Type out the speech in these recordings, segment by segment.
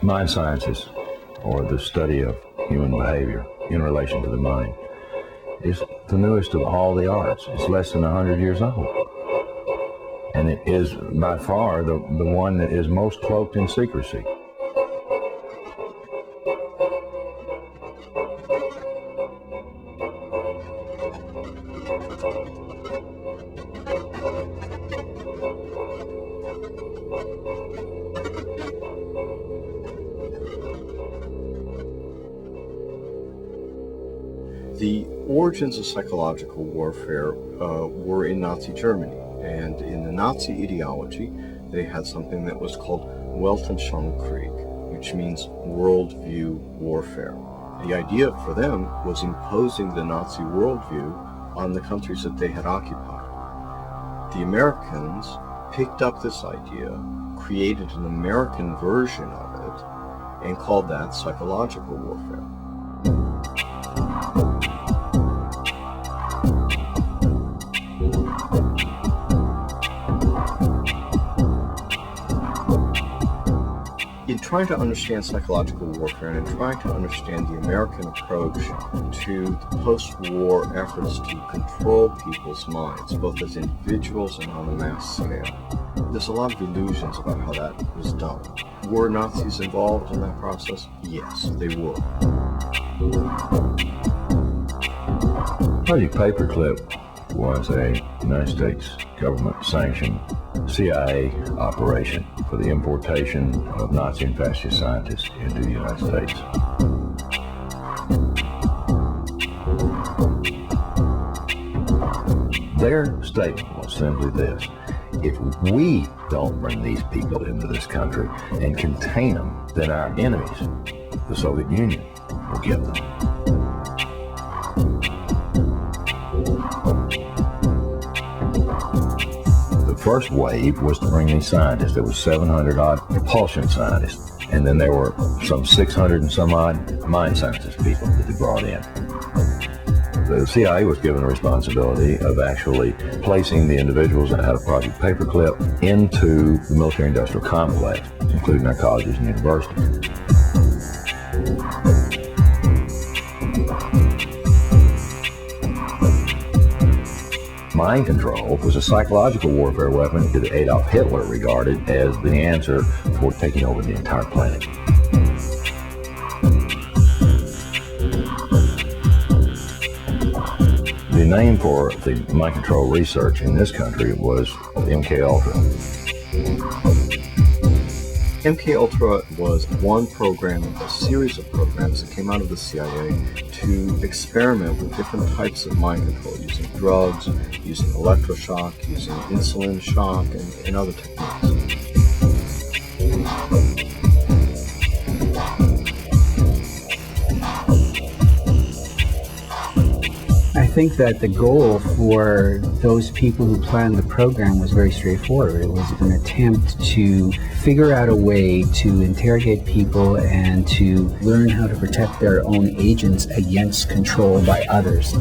Mind sciences, or the study of human behavior in relation to the mind, is the newest of all the arts. It's less than 100 years old. And it is by far the one that is most cloaked in secrecy. The origins of psychological warfare were in Nazi Germany, and in the Nazi ideology they had something that was called Weltanschauungskrieg, which means worldview warfare. The idea for them was imposing the Nazi worldview on the countries that they had occupied. The Americans picked up this idea, created an American version of it, and called that psychological warfare. In trying to understand psychological warfare and in trying to understand the American approach to the post-war efforts to control people's minds, both as individuals and on a mass scale, there's a lot of illusions about how that was done. Were Nazis involved in that process? Yes, they were. Project Paperclip was a United States government-sanctioned CIA operation for the importation of Nazi and fascist scientists into the United States. Their statement was simply this: if we don't bring these people into this country and contain them, then our enemies, the Soviet Union, will get them. The first wave was to bring these scientists. There was 700 odd propulsion scientists, and then there were some 600 and some odd mind scientist people that they brought in. The CIA was given the responsibility of actually placing the individuals that had a Project Paperclip into the military-industrial complex, including our colleges and universities. Mind control was a psychological warfare weapon that Adolf Hitler regarded as the answer for taking over the entire planet. The name for the mind control research in this country was MK-Ultra. MK-Ultra was one program of a series of programs that came out of the CIA to experiment with different types of mind control, using drugs, using electroshock, using insulin shock, and other techniques. I think that the goal for those people who planned the program was very straightforward. It was an attempt to figure out a way to interrogate people and to learn how to protect their own agents against control by others.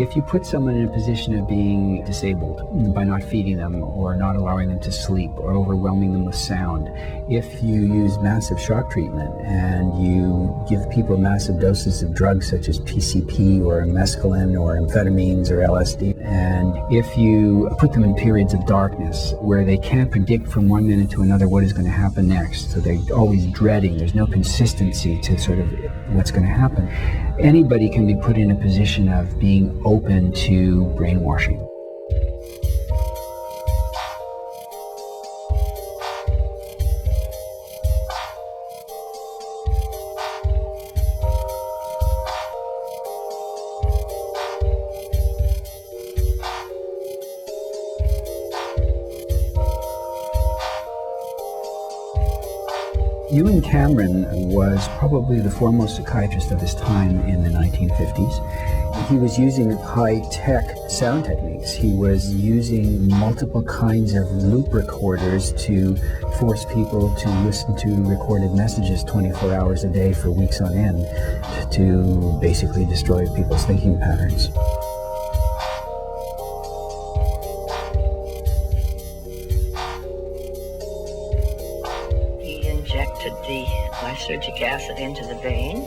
If you put someone in a position of being disabled by not feeding them or not allowing them to sleep or overwhelming them with sound, if you use massive shock treatment and you give people massive doses of drugs such as PCP or mescaline or amphetamines or LSD, and if you put them in periods of darkness where they can't predict from one minute to another what is going to happen next, so they're always dreading, there's no consistency to sort of what's going to happen, anybody can be put in a position of being open to brainwashing. Ewen Cameron was probably the foremost psychiatrist of his time in the 1950s. He was using high-tech sound techniques. He was using multiple kinds of loop recorders to force people to listen to recorded messages 24 hours a day for weeks on end to basically destroy people's thinking patterns. He injected the lysergic acid into the vein,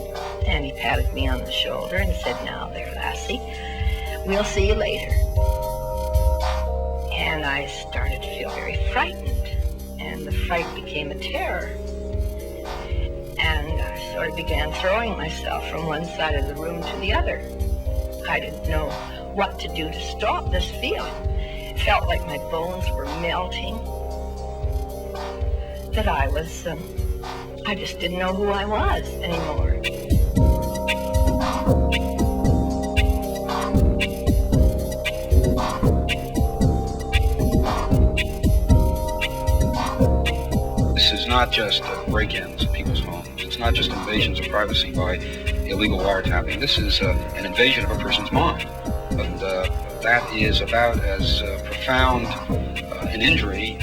and he patted me on the shoulder and said, "Now there, lassie, we'll see you later." And I started to feel very frightened, and the fright became a terror. And I sort of began throwing myself from one side of the room to the other. I didn't know what to do to stop this feeling. It felt like my bones were melting, that I just didn't know who I was anymore. This is not just break-ins of people's homes. It's not just invasions of privacy by illegal wiretapping. This is an invasion of a person's mind. And that is about as profound an injury,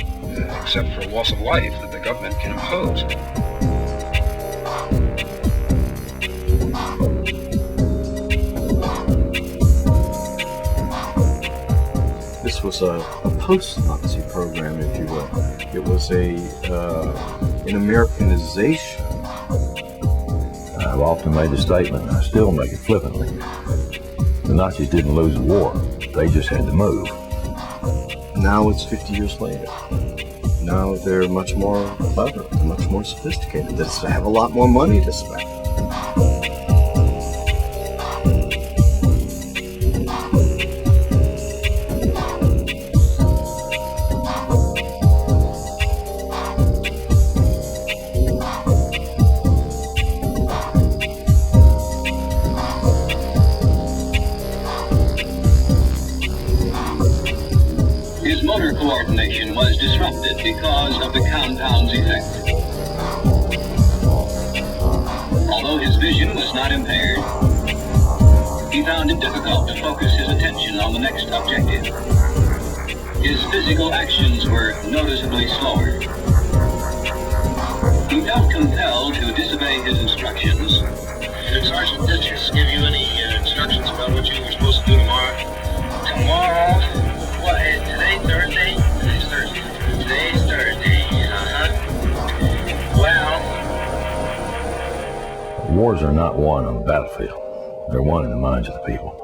except for loss of life, that the government can impose. This was a post-Nazi program, if you will. It was an Americanization. I've often made the statement, and I still make it flippantly. The Nazis didn't lose the war. They just had to move. Now it's 50 years later. Now they're much more clever, much more sophisticated. They have a lot more money to spend. His motor coordination was disrupted because of the compound's effect. Although his vision was not impaired, he found it difficult to focus his attention on the next objective. His physical actions were noticeably slower. He felt compelled to disobey his instructions. Did Sergeant Ditches give you any instructions about what you were supposed to do tomorrow? Tomorrow? What is today, Thursday? Today's Thursday. Today's Thursday. Well, Wars are not won on the battlefield. They're won in the minds of the people.